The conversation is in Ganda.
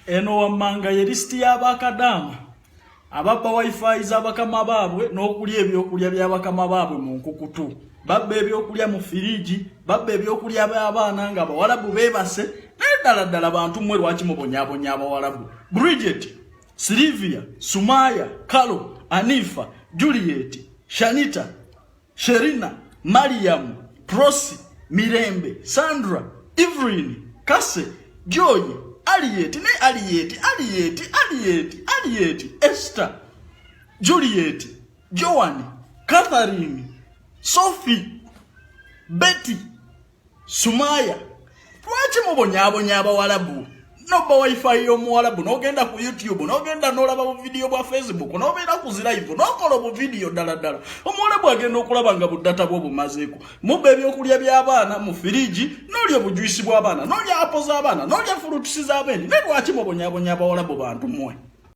eno wamanga ye listi y'abakadaama ababba wifi z'abakama baabwe n'okulya ebyokulya by'abakama baabwe mu nkukutu. Babba ebyokulya mu firiji, babba ebyokulya by'abaana nga Abawarabu beebase, naye ddala bantu mmwe lwaki mubonyaabonya Abawarabu? Bridget, Sylvia, Sumaya, Carol, Anifa, Juliet, Shanita, Sherina, Mariam, Prosi, Mirembe, Sandra, Evelyn, Kase, Joy, Aliet, Esther, Juliet, Joanne, Catherine, Sophie, Betty, Sumaya. Lwaki mubonyaabonya Abawarabu? Nobba wifi y'Omuwarabu n'ogenda ku YouTube, n'ogenda n'olaba bu video bwa Facebook, n'obeera ku live, n'okola bu video ddala. Omuwarabu agenda okulaba nga buddata bwo bumazeeko. Mubba ebyokulya by'abaana mu firiji, n'olya obujwisi bw'abaana, n'olya apple z'abaana, n'olya fruits z'abeeni. Ne lwaki mubonyaabonya Abawarabu bantu mmwe?